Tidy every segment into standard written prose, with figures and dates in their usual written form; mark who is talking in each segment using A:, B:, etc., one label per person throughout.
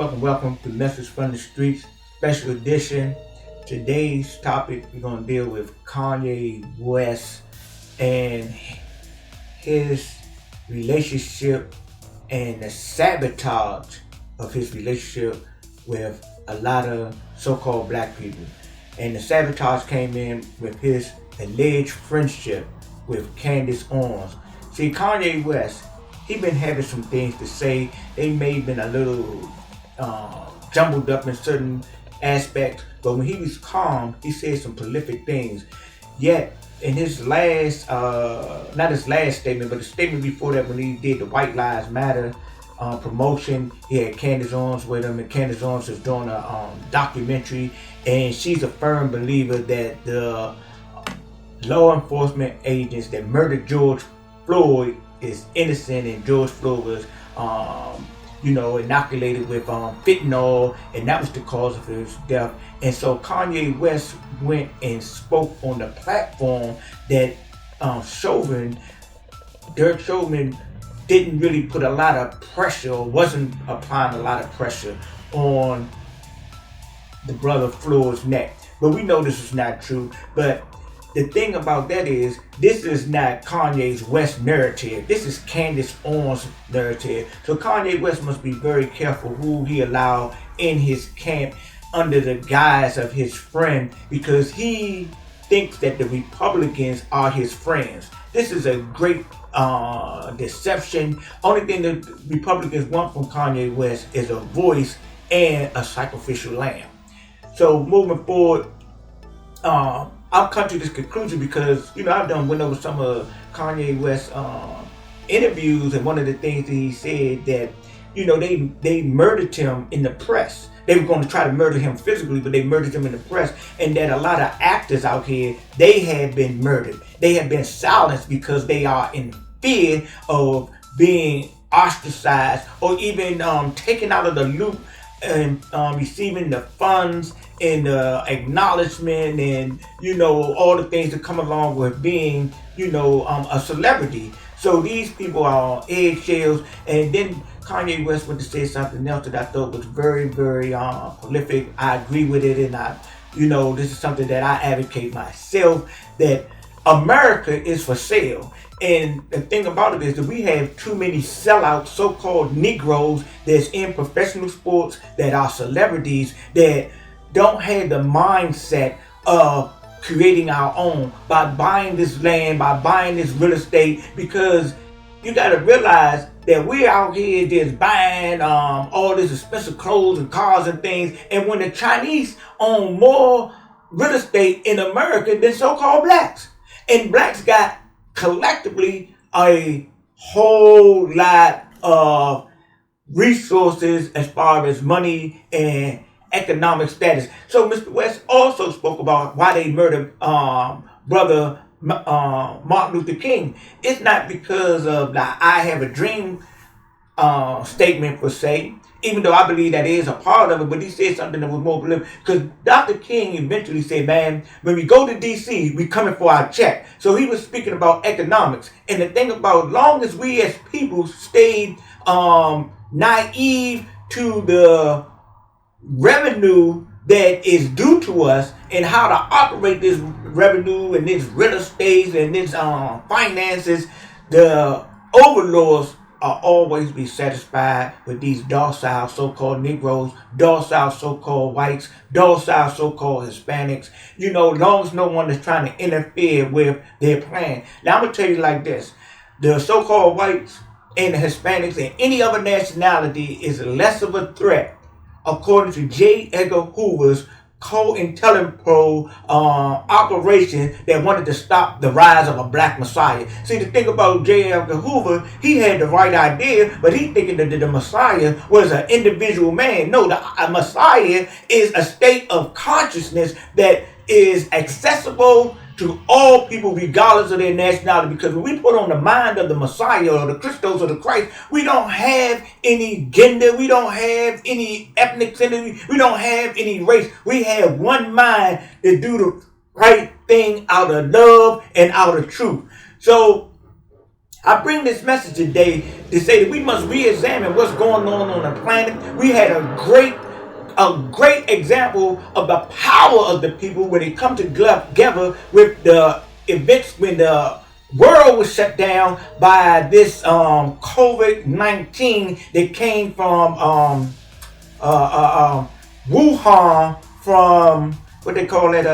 A: welcome to Message from the Streets Special Edition. Today's topic, we're going to deal with Kanye West and his relationship and the sabotage of his relationship with a lot of so-called black people. And the sabotage came in with his alleged friendship with Candice Owens. See, Kanye West, he been having some things to say. They may have been a little jumbled up in certain aspects, but when he was calm, he said some prolific things. Yet, in his last, not his last statement, but the statement before that when he did the White Lives Matter promotion, he had Candice Owens with him, and Candice Owens is doing a documentary, and she's a firm believer that the law enforcement agents that murdered George Floyd is innocent, and George Floyd was inoculated with fentanyl, and that was the cause of his death. And so Kanye West went and spoke on the platform that Derek Chauvin didn't really put a lot of pressure, or wasn't applying a lot of pressure on the brother Floyd's neck. But we know this is not true. But the thing about that is, this is not Kanye's West narrative. This is Candice Owens' narrative. So Kanye West must be very careful who he allow in his camp under the guise of his friend, because he thinks that the Republicans are his friends. This is a great deception. Only thing the Republicans want from Kanye West is a voice and a sacrificial lamb. So moving forward, I'll come to this conclusion because, I've went over some of Kanye West's interviews, and one of the things that he said that, they murdered him in the press. They were going to try to murder him physically, but they murdered him in the press. And that a lot of actors out here, they have been murdered. They have been silenced because they are in fear of being ostracized or even taken out of the loop and receiving the funds and the acknowledgement and all the things that come along with being a celebrity. So these people are on eggshells. And then Kanye West went to say something else that I thought was very, very prolific. I agree with it, and this is something that I advocate myself, that America is for sale. And the thing about it is that we have too many sellout so-called Negroes that's in professional sports, that are celebrities, that don't have the mindset of creating our own by buying this land, by buying this real estate, because you got to realize that we're out here just buying all this expensive clothes and cars and things, and when the Chinese own more real estate in America than so-called blacks, and blacks got collectively a whole lot of resources as far as money and economic status. So Mr. West also spoke about why they murdered brother Martin Luther King. It's not because of the I have a dream statement per se, even though I believe that is a part of it, but he said something that was more prolific. Because Dr. King eventually said, man, when we go to D.C., we coming for our check. So he was speaking about economics. And the thing about, long as we as people stayed naive to the revenue that is due to us and how to operate this revenue and this real estate and this finances, the overlords are always be satisfied with these docile so-called Negroes, docile so-called whites, docile so-called Hispanics, long as no one is trying to interfere with their plan. Now I'm going to tell you like this, the so-called whites and the Hispanics and any other nationality is less of a threat, according to J. Edgar Hoover's COINTELPRO operation that wanted to stop the rise of a black messiah. See, the thing about J. Edgar Hoover, he had the right idea, but he thinking that the messiah was an individual man. No, a messiah is a state of consciousness that is accessible to all people regardless of their nationality, because when we put on the mind of the Messiah or the Christos or the Christ, we don't have any gender, we don't have any ethnicity, we don't have any race. We have one mind to do the right thing out of love and out of truth. So I bring this message today to say that we must re-examine what's going on the planet. We had a great example of the power of the people when it come together with the events when the world was shut down by this COVID-19 that came from Wuhan, from what they call it,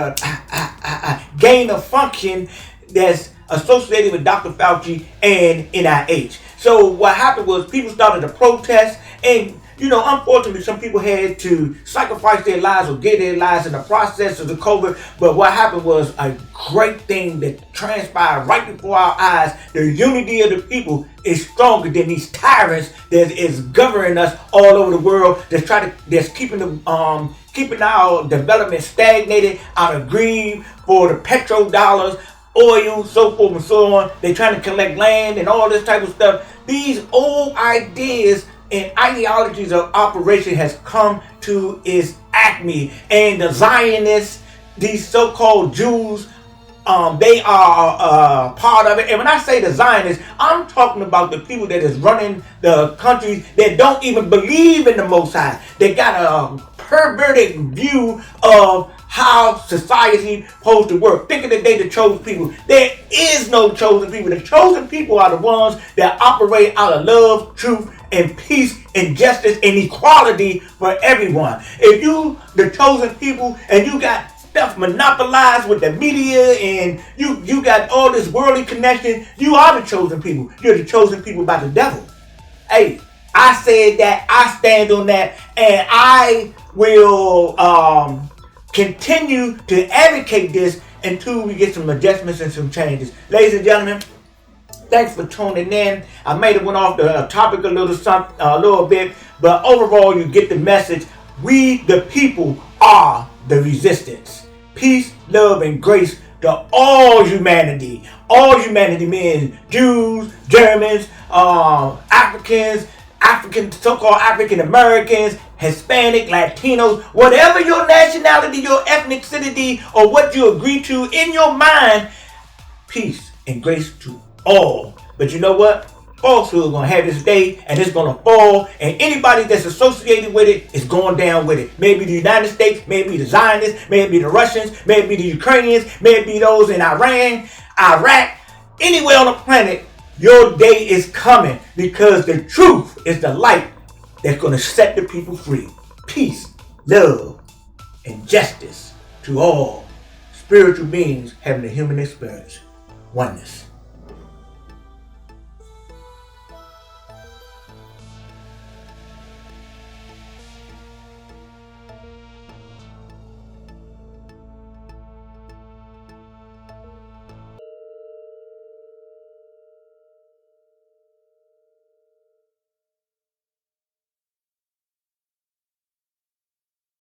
A: gain of function that's associated with Dr. Fauci and NIH. So what happened was people started to protest, and unfortunately, some people had to sacrifice their lives or give their lives in the process of the COVID. But what happened was a great thing that transpired right before our eyes. The unity of the people is stronger than these tyrants that is governing us all over the world. That's keeping our development stagnated out of greed for the petrodollars, oil, so forth and so on. They're trying to collect land and all this type of stuff. These old ideas and ideologies of operation has come to its acme, and the Zionists, these so-called Jews, they are part of it. And when I say the Zionists, I'm talking about the people that is running the countries that don't even believe in the Most High. They got a perverted view of how society supposed to work. Think of the day the chosen people. There is no chosen people. The chosen people are the ones that operate out of love, truth, and peace and justice and equality for everyone. If you the chosen people and you got stuff monopolized with the media and you got all this worldly connection, you are the chosen people. You're the chosen people by the devil. Hey, I said that, I stand on that, and I will continue to advocate this until we get some adjustments and some changes. Ladies and gentlemen, thanks for tuning in. I may have went off the topic a little bit, but overall you get the message. We, the people, are the resistance. Peace, love, and grace to all humanity. All humanity means Jews, Germans, Africans, so-called African Americans, Hispanic, Latinos, whatever your nationality, your ethnicity, or what you agree to in your mind. Peace and grace to all. But you know what? Falsehood is going to have its day, and it's going to fall, and anybody that's associated with it is going down with it. Maybe the United States, maybe the Zionists, maybe the Russians, maybe the Ukrainians, maybe those in Iran, Iraq, anywhere on the planet. Your day is coming, because the truth is the light that's going to set the people free. Peace, love, and justice to all spiritual beings having a human experience. Oneness.